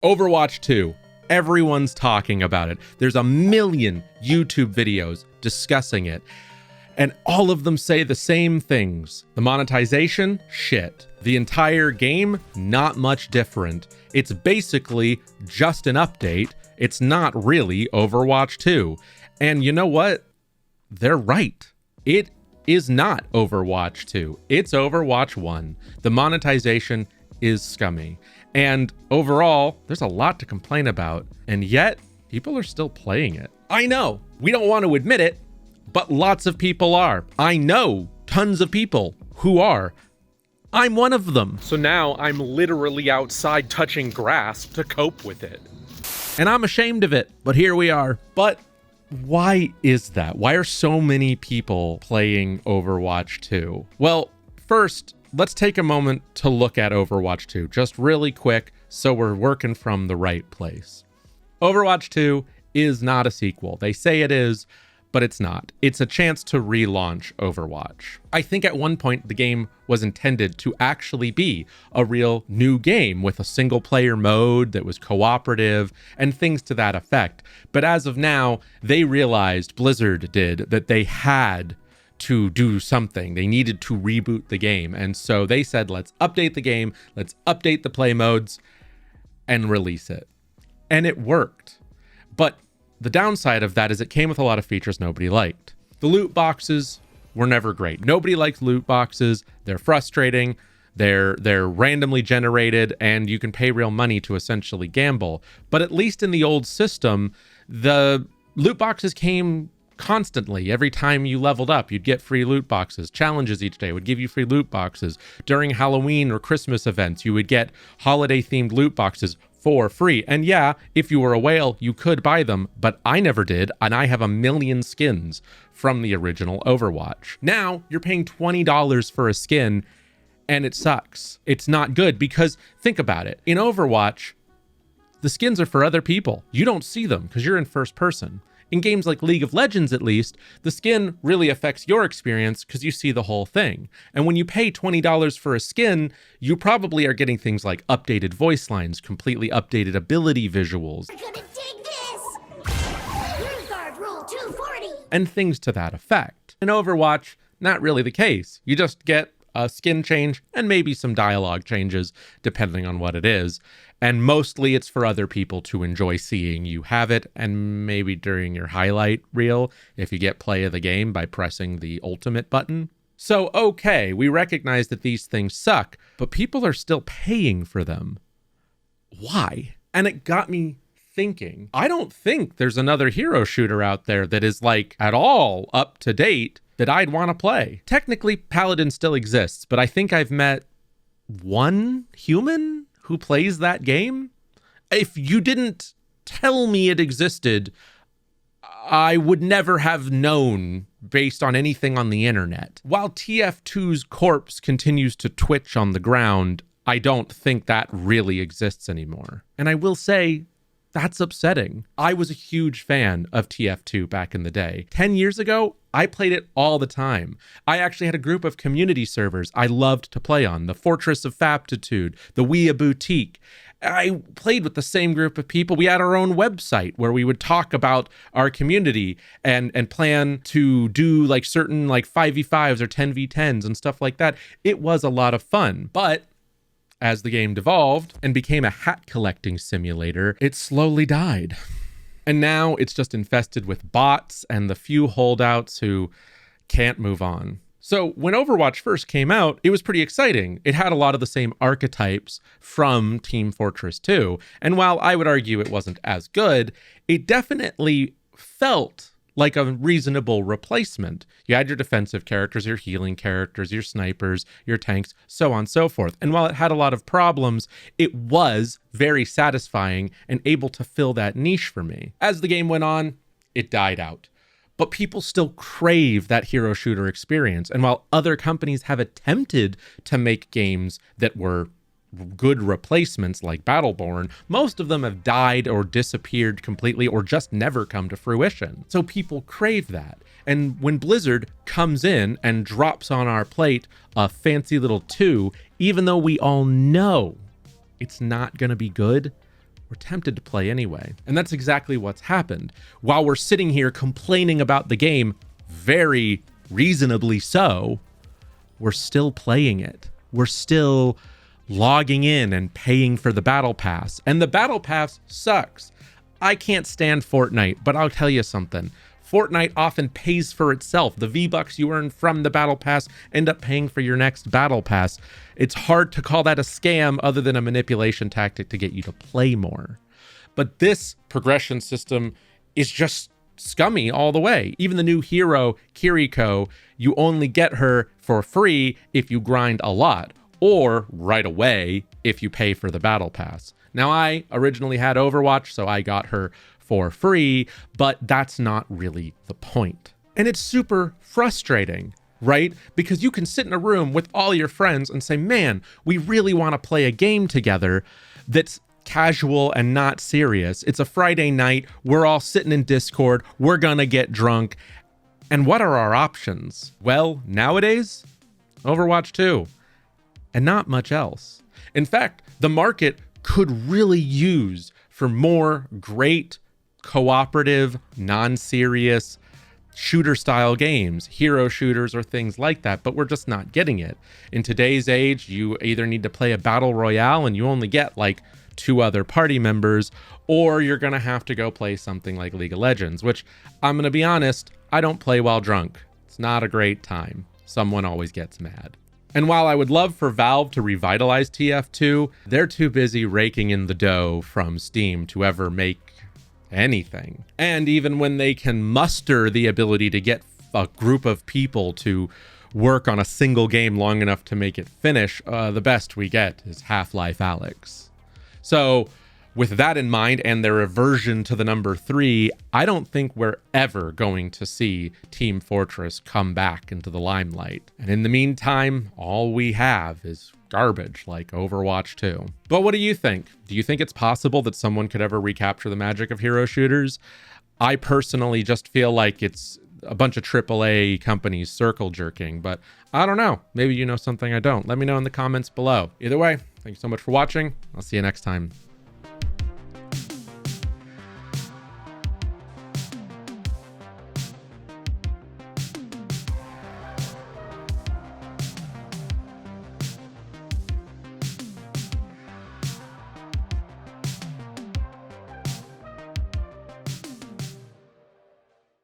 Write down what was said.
Overwatch 2. Everyone's talking about it. There's a million YouTube videos discussing it. And all of them say the same things. The monetization? Shit. The entire game? Not much different. It's basically just an update. It's not really Overwatch 2. And you know what? They're right. It is not Overwatch 2. It's Overwatch 1. The monetization is scummy. And overall, there's a lot to complain about. And yet, people are still playing it. I know, we don't want to admit it, but lots of people are. I know tons of people who are. I'm one of them. So now I'm literally outside touching grass to cope with it. And I'm ashamed of it, but here we are. But why is that? Why are so many people playing Overwatch 2? Well, first, let's take a moment to look at Overwatch 2, just really quick, so we're working from the right place. Overwatch 2 is not a sequel. They say it is, but it's not. It's a chance to relaunch Overwatch. I think at one point the game was intended to actually be a real new game with a single player mode that was cooperative and things to that effect. But as of now, they realized, Blizzard did, that they had to do something. They needed to reboot the game. And so they said, let's update the game, let's update the play modes and release it. And it worked. But the downside of that is it came with a lot of features nobody liked. The loot boxes were never great. Nobody likes loot boxes. They're frustrating. They're randomly generated, and you can pay real money to essentially gamble. But at least in the old system, the loot boxes came constantly. Every time you leveled up, you'd get free loot boxes. Challenges each day would give you free loot boxes. During Halloween or Christmas events, you would get holiday-themed loot boxes for free. And yeah, if you were a whale, you could buy them, but I never did, and I have a million skins from the original Overwatch. Now, you're paying $20 for a skin, and it sucks. It's not good, because think about it. In Overwatch, the skins are for other people. You don't see them, because you're in first person. In games like League of Legends, at least, the skin really affects your experience because you see the whole thing. And when you pay $20 for a skin, you probably are getting things like updated voice lines, completely updated ability visuals, I'm gonna dig this! Use guard rule 240! and things to that effect. In Overwatch, not really the case. You just get a skin change and maybe some dialogue changes, depending on what it is. And mostly it's for other people to enjoy seeing you have it, and maybe during your highlight reel, if you get play of the game by pressing the ultimate button. So, okay, we recognize that these things suck, but people are still paying for them. Why? And it got me thinking. I don't think there's another hero shooter out there that is like at all up to date that I'd want to play. Technically, Paladin still exists, but I think I've met one human who plays that game. If you didn't tell me it existed, I would never have known based on anything on the internet. While TF2's corpse continues to twitch on the ground, I don't think that really exists anymore. And I will say, that's upsetting. I was a huge fan of TF2 back in the day. 10 years ago, I played it all the time. I actually had a group of community servers I loved to play on. The Fortress of Faptitude, the Wea Boutique. I played with the same group of people. We had our own website where we would talk about our community and plan to do like certain like 5v5s or 10v10s and stuff like that. It was a lot of fun, but as the game devolved and became a hat collecting simulator, it slowly died. And now it's just infested with bots and the few holdouts who can't move on. So when Overwatch first came out, it was pretty exciting. It had a lot of the same archetypes from Team Fortress 2. And while I would argue it wasn't as good, it definitely felt like a reasonable replacement. You had your defensive characters, your healing characters, your snipers, your tanks, so on and so forth. And while it had a lot of problems, it was very satisfying and able to fill that niche for me. As the game went on, it died out. But people still crave that hero shooter experience. And while other companies have attempted to make games that were good replacements like Battleborn, most of them have died or disappeared completely or just never come to fruition. So people crave that. And when Blizzard comes in and drops on our plate a fancy little 2, even though we all know it's not going to be good, we're tempted to play anyway. And that's exactly what's happened. While we're sitting here complaining about the game, very reasonably so, we're still playing it. We're still logging in and paying for the battle pass. And the battle pass sucks. I can't stand Fortnite, but I'll tell you something. Fortnite often pays for itself. The V-Bucks you earn from the battle pass end up paying for your next battle pass. It's hard to call that a scam other than a manipulation tactic to get you to play more. But this progression system is just scummy all the way. Even the new hero, Kiriko, you only get her for free if you grind a lot, or right away if you pay for the battle pass. Now, I originally had Overwatch, so I got her for free, but that's not really the point. And it's super frustrating, right? Because you can sit in a room with all your friends and say, man, we really want to play a game together that's casual and not serious. It's a Friday night. We're all sitting in Discord. We're gonna get drunk. And what are our options? Well, nowadays, Overwatch 2, and not much else. In fact, the market could really use for more great cooperative, non-serious shooter style games, hero shooters or things like that, but we're just not getting it. In today's age, you either need to play a battle royale and you only get like 2 other party members, or you're gonna have to go play something like League of Legends, which I'm gonna be honest, I don't play while drunk. It's not a great time. Someone always gets mad. And while I would love for Valve to revitalize TF2, they're too busy raking in the dough from Steam to ever make anything. And even when they can muster the ability to get a group of people to work on a single game long enough to make it finish, the best we get is Half-Life Alyx. So with that in mind and their aversion to the number 3, I don't think we're ever going to see Team Fortress come back into the limelight. And in the meantime, all we have is garbage like Overwatch 2. But what do you think? Do you think it's possible that someone could ever recapture the magic of hero shooters? I personally just feel like it's a bunch of AAA companies circle jerking, but I don't know. Maybe you know something I don't. Let me know in the comments below. Either way, thank you so much for watching. I'll see you next time.